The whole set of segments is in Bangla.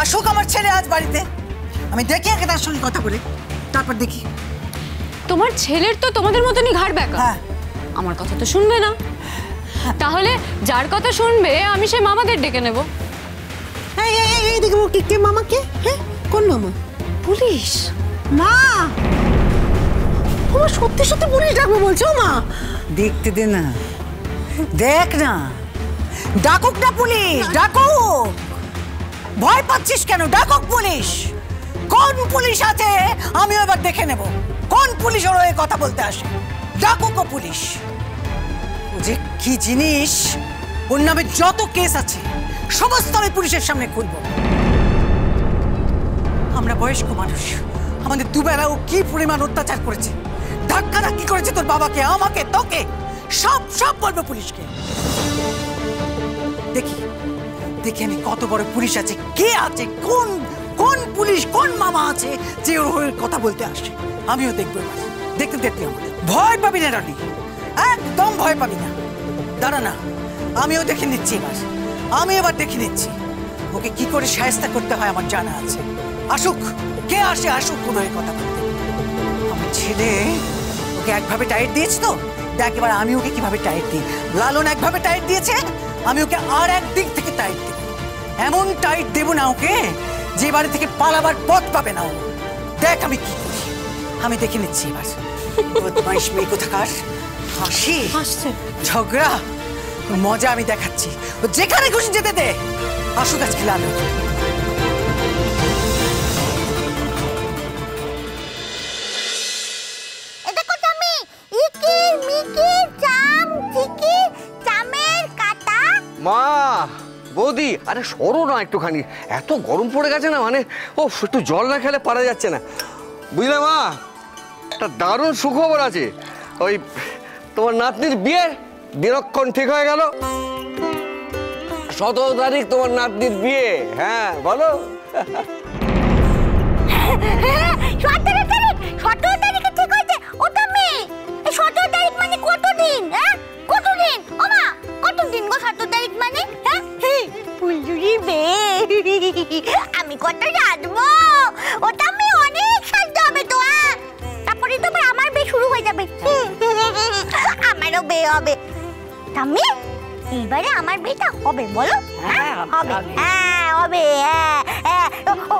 আসুক আমার ছেলে আজ বাড়িতে, আমি দেখি আগে তার সঙ্গে কথা বলে, তারপর দেখি। তোমার ছেলের তো তোমাদের মতনই ঘাড় ব্যাকা। হ্যাঁ, আমার কথা তো শুনবে না। তাহলে যার কথা শুনবে আমি সেই মামাদের ডেকে নেব। এই দেখো কে মামাকে? হ্যাঁ, কোন মামা? পুলিশ। মা, তোমার সত্যি সত্যি পুলিশ ডাকবো বলছো মা? দেখতে দে না, দেখ না, ডাকুক না পুলিশ, ডাকুক। ভয় পাচ্ছিস কেন? ডাকুক পুলিশ। কোন পুলিশ আছে আমিও এবার দেখে নেব, কোন পুলিশ ওর হয়ে কথা বলতে আসে। ডাকুক ও পুলিশ। ও যে কি জিনিস, ওর নামে যত কেস আছে সমস্ত আমি পুলিশের সামনে খুলব। আমরা বয়স্ক মানুষ, আমাদের দুবেলা ও কি পরিমাণ অত্যাচার করেছে, ধাক্কা ধাক্কি করেছে তোর বাবাকে, আমাকে, তোকে, সব সব বলবো পুলিশকে। দেখি দেখি আমি কত বড় পুলিশ আছে, কে আছে, কোন কোন পুলিশ, কোন মামা আছে যে ওর হয়ে কথা বলতে আসে। আমিও দেখবো এবার, দেখতে দেখতে আমার ভয় পাবি না রানী, একদম ভয় পাবি না। দাঁড়া না, আমিও দেখে নিচ্ছি এবার, আমি এবার দেখে নিচ্ছি ওকে কি করে শায়েস্তা করতে হয় আমার জানা আছে। আসুক, কে আসে আসুক কোন হয়ে কথা বলতে। আমার ছেলে ওকে একভাবে টাইট দিয়েছে তো, দেখ এবার আমি ওকে কিভাবে টাইট দিই। লালন একভাবে টাইট দিয়েছে, আমি ওকে আর এক দিক থেকে টাইট দেব। এমন টাইট দেব না ওকে যে বাড়ি থেকে পালাবার পথ পাবে না ও। দেখ আমি কি করি, আমি দেখে নিচ্ছি এবার। বদমাইশ মেয়ে কোথাকার, হাসি ঝগড়া মজা আমি দেখাচ্ছি। ও যেখানে খুশি যেতে দে, আসুক আজকে লালন। মা, বৌদি, আরে সরো না একটুখানি, এত গরম পড়ে গেছে না, মানে ও একটু জল না খেলে পারা যাচ্ছে না, বুঝলে মা? একটা দারুণ সুখবর আছে, ওই তোমার নাতনির বিয়ে দিনক্ষণ ঠিক হয়ে গেল। 17 তারিখ তোমার নাতনির বিয়ে। হ্যাঁ বলো। 17 তারিখে ঠিক হয়েছে? ওটা মেয়ে 17 তারিখ মানে কতদিন? হ্যাঁ কতদিন? ওমা কতদিন গো 17 তারিখ মানে? হ্যাঁ ফুলঝুরি মেয়ে, আমি কত জানবো? ওটা মেয়ে অনেক সাজতে হবে তো। তারপরে তো আমার বিয়ে শুরু হয়ে যাবে, আমারও বিয়ে হবে। তামি এইবারে আমার বিয়েটা হবে বলো? হ্যাঁ হবে, হ্যাঁ হবে, হ্যাঁ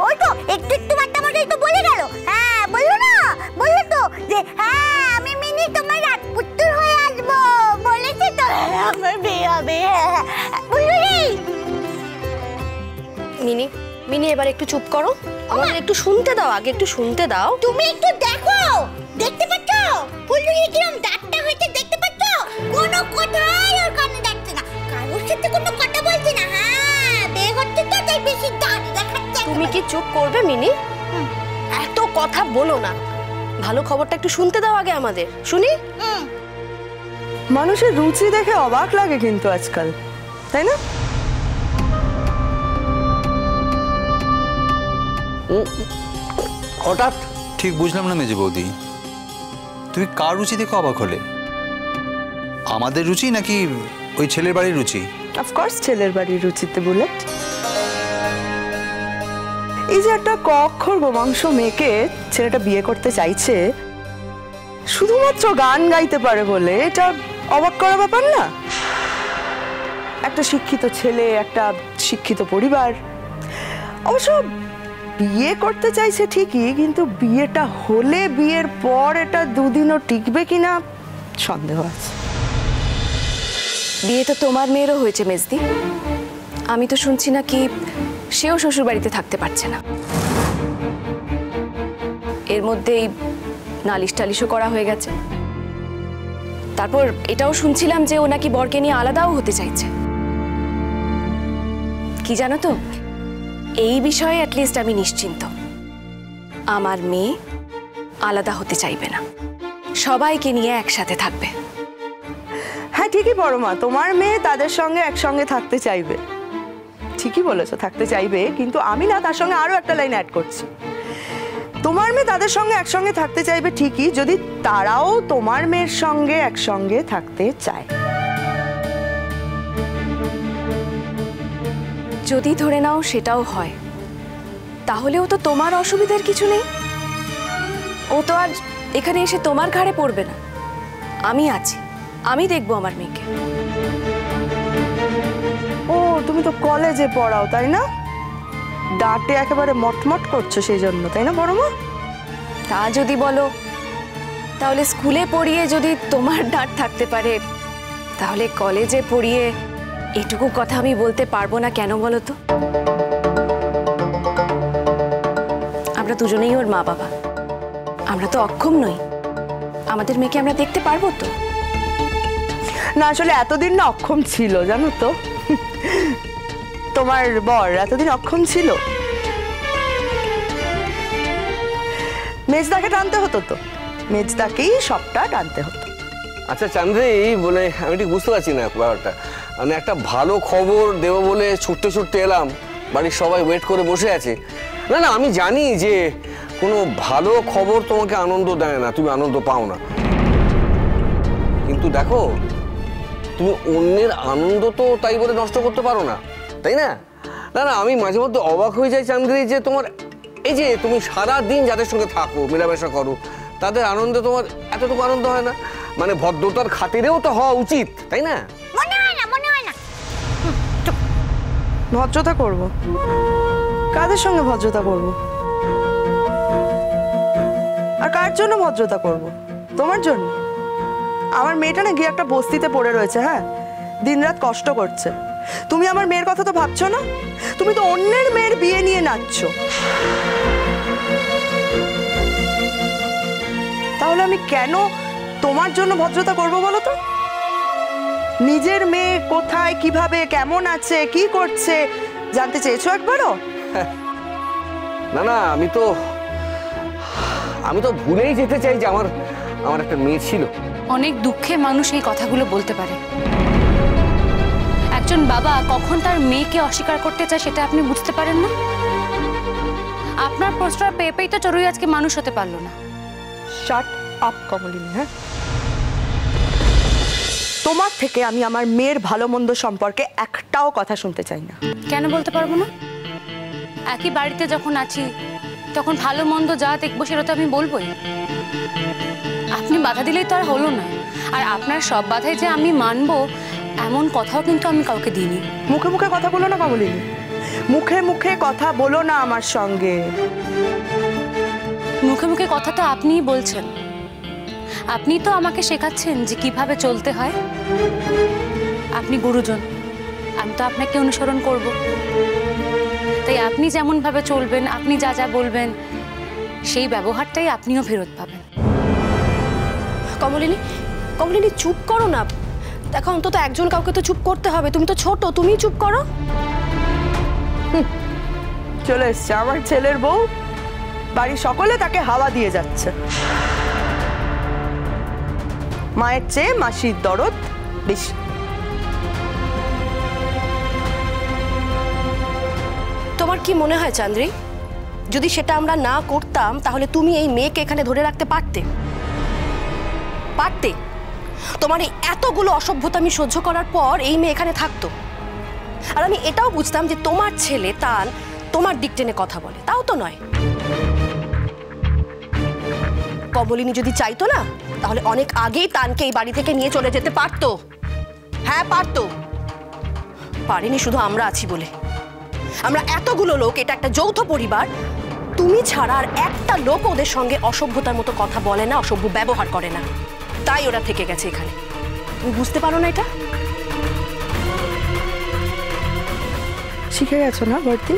ওই তো একটু একটু বার্তা মজাই তো বলে গেল। হ্যাঁ বললো না, বললো তো যে হ্যাঁ আমি মিনি তোমার রাজপুত্র হয়ে আসবো বলেছে তো, আমার বিয়ে হবে। বললো রে মিনি, মিনি এবার একটু চুপ করো, আমাদের একটু শুনতে দাও, আগে একটু শুনতে দাও। তুমি একটু দেখো, দেখতে পাচ্ছ ফুলঝুরি কিরম দাঁতটা হয়েছে, দেখতে পাচ্ছ? কোনো কথাই ওর কানে যাচ্ছে না, কারোর সাথে কোনো কথা বলছে না। হ্যাঁ বিয়ে হচ্ছে তো তাই বেশি দাঁত দেখাচ্ছে। তুমি কি চুপ করবে মিনি? এত কথা বলো না, ভালো খবরটা একটু শুনতে দাও আগে আমাদের, শুনি। মানুষের রুচি দেখে অবাক লাগে কিন্তু আজকাল, তাই না? হঠাৎ ঠিক বুঝলাম না মেজে বৌদি, তুমি কার রুচি দেখে অবাক হলে? আমাদের রুচি নাকি ওই ছেলের বাড়ির রুচি? অফকোর্স ছেলের বাড়ির রুচিতে বুলেট। এই যে একটা ক অক্ষর গোমাংস মেয়েকে ছেলেটা বিয়ে করতে চাইছে শুধুমাত্র গান গাইতে পারে বলে, এটা অবাক করা ব্যাপার না? একটা শিক্ষিত ছেলে, একটা শিক্ষিত পরিবার, অবশ্য বিয়ে করতে চাইছে ঠিকই, কিন্তু বিয়েটা হলে বিয়ের পর এটা দুদিনও টিকবে কিনা সন্দেহ আছে। বিয়ে তো তোমার মেয়েরও হয়েছে মেজদি, আমি তো শুনছি না কি সেও শ্বশুর বাড়িতে থাকতে পারছে না। এর মধ্যেই নালিশ টালিশও করা হয়ে গেছে। তারপর এটাও শুনছিলাম যে ও নাকি বরকে নিয়ে আলাদাও হতে চাইছে। কি জানো তো, এই বিষয়ে অ্যাটলিস্ট আমি নিশ্চিন্ত, আমার মেয়ে আলাদা হতে চাইবে না, সবাইকে নিয়ে একসাথে থাকবে। হ্যাঁ ঠিকই বড় মা, তোমার মেয়ে তাদের সঙ্গে একসঙ্গে থাকতে চাইবে, ঠিকই বলেছো, থাকতে চাইবে, কিন্তু আমি না তার সঙ্গে আরো একটা লাইন অ্যাড করছি। তোমার মেয়ে তাদের সঙ্গে একসঙ্গে থাকতে চাইবে ঠিকই, যদি তারাও তোমার মেয়ের সঙ্গে একসঙ্গে থাকতে চায়। যদি ধরে নাও সেটাও হয়, তাহলেও তো তোমার অসুবিধার কিছু নেই। ও তো আর এখানে এসে তোমার ঘাড়ে পড়বে না। আমি আছি, আমি দেখবো আমার মেয়েকে। ও তুমি তো কলেজে পড়াও তাই না? ডাঁটে একেবারে মটমট করছো সেই জন্য, তাই না বড় মা? তা যদি বলো, তাহলে স্কুলে পড়িয়ে যদি তোমার ডাঁট থাকতে পারে, তাহলে কলেজে পড়িয়ে এটুকু কথা আমি বলতে পারবো না কেন বলো তো? আমরা দুজনেই ওর মা বাবা, আমরা তো অক্ষম নই। আমাদের মেয়েকে আমরা দেখতে পারবো তো? না আসলে এতদিন না অক্ষম ছিল, জানো তো। তোমার বর এতদিন অক্ষম ছিল। মেজদাকে টানতে হতো তো, মেজদাকেই সবটা টানতে হতো। আচ্ছা চান্দ্রি, বলে আমি ঠিক বুঝতে পারছি না ব্যাপারটা। মানে একটা ভালো খবর দেবো বলে ছুটতে ছুটতে এলাম, বাড়ির সবাই ওয়েট করে বসে আছে। না না, আমি জানি যে কোনো ভালো খবর তোমাকে আনন্দ দেয় না, তুমি আনন্দ পাও না। কিন্তু দেখো, তুমি অন্যের আনন্দ তো তাই বলে নষ্ট করতে পারো না, তাই না? না না, আমি মাঝে মধ্যে অবাক হয়ে যাই চান্দ্রি, যে তোমার এই যে তুমি সারা দিন যাদের সঙ্গে থাকো, মেলামেশা করো, তাদের আনন্দে তোমার এতটুকু আনন্দ হয় না? মানে ভদ্রতার খাতিরেও তো হওয়া উচিত, তাই না? মনে হয় না, মনে হয় না। ভদ্রতা করব? কাদের সঙ্গে ভদ্রতা করব? আর কার জন্য ভদ্রতা করব? তোমার জন্য? আমার মেয়েটা না গিয়ে একটা বস্তিতে পড়ে রয়েছে, হ্যাঁ, দিনরাত কষ্ট করছে। তুমি আমার মেয়ের কথা তো ভাবছো না? তুমি তো অন্যের মেয়ের বিয়ে নিয়ে নাচছো। তাহলে আমি কেন তোমার জন্য ভদ্রতা করব বলো তো? নিজের মেয়ে কোথায়, কিভাবে, কেমন আছে, কি করছে জানতে চেয়েছো একবারও? না না, আমি তো ভুলেই যেতে চাই যে আমার একটা মেয়ে ছিল। অনেক দুঃখে মানুষ এই কথাগুলো বলতে পারে। একজন বাবা কখন তার মেয়েকে অস্বীকার করতে চায় সেটা আপনি বুঝতে পারেন না? আপনার প্রশ্রয় পেয়ে পেয়েই তো চড়ুই আজকে মানুষ হতে পারলো না। Shut up Kamalini. হ্যাঁ, তোমার থেকে আমি আমার মেয়ের ভালো মন্দ সম্পর্কে একটাও কথা শুনতে চাই না। কেন বলতে পারবো না? একই বাড়িতে যখন আছি তখন ভালো মন্দ যা দেখবো সেটা তো আমি বলবোই। আপনি বাধা দিলেই তো আর হলো না। আর আপনার সব বাধাই যে আমি মানবো এমন কথাও কিন্তু আমি কাউকে দিইনি। মুখে মুখে কথা বলো না কমলিনী, মুখে মুখে কথা বলো না আমার সঙ্গে। মুখে মুখে কথা তো আপনিই বলছেন। আপনি তো আমাকে শেখাচ্ছেন যে কিভাবে চলতে হয়। আপনি গুরুজন, আমি তো আপনাকে অনুসরণ করব। তাই আপনি যেমন ভাবে চলবেন, আপনি যা যা বলবেন, সেই ব্যবহারটাই আপনিও ফেরত পাবেন। কমলিনী, কমলিনী চুপ করো না। দেখো, অন্তত একজন কাউকে তো চুপ করতে হবে। তুমি তো ছোট, তুমি চুপ করো। চলে এসছে আমার ছেলের বউ, বাড়ির সকলে তাকে হাওয়া দিয়ে যাচ্ছে। মায়ের চেয়ে মাসির দরদ বেশি। তোমার কি মনে হয় চান্দ্রি, যদি সেটা আমরা না করতাম তাহলে তুমি এই মেয়েকে এখানে ধরে রাখতে পারতে? পারতে? তোমার এই এতগুলো অসভ্যতা আমি সহ্য করার পর এই মেয়ে এখানে থাকতো? আর আমি এটাও বুঝতাম যে তোমার ছেলে তান তোমার দিক টেনে কথা বলে, তাও তো নয়। কমলিনী যদি চাইতো না, তাহলে অনেক আগেই তানকে এই বাড়ি থেকে নিয়ে চলে যেতে পারতো। হ্যাঁ পারতো। পারিনি শুধু আমরা আছি বলে। আমরা এতগুলো লোক, এটা একটা যৌথ পরিবার। তুমি ছাড়া আর একটা লোক ওদের সঙ্গে অসভ্যতার মতো কথা বলে না, অসভ্য ব্যবহার করে না। তাই ওরা থেকে গেছে এখানে। তুমি বুঝতে পারো না এটা? শিখে গেছো না ভর্তি?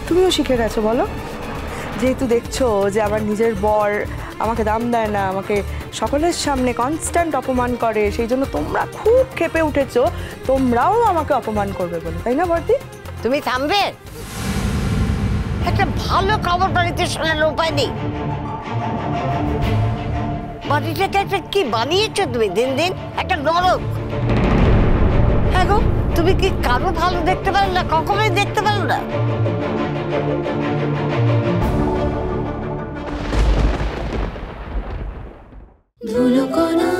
তুমিও শিখে গেছো বলো? যেহেতু দেখছো যে আমার নিজের বর আমাকে দাম দেয় না, আমাকে সকলের সামনে কনস্ট্যান্ট অপমান করে, সেই জন্য তোমরা খুব ক্ষেপে উঠেছো, তোমরাও আমাকে অপমান করবে বলে, তাই না বর্দি? তুমি থামবে? একটা ভালো খবর বাড়িতে শোনার উপায় নেই। বাড়িটাকে একটা কি বানিয়েছো তুমি দিন দিন, একটা নরক। হ্যাঁ গো, তুমি কি কারো ভালো দেখতে পারো না? কখনোই দেখতে পারো না। ধুলো কণা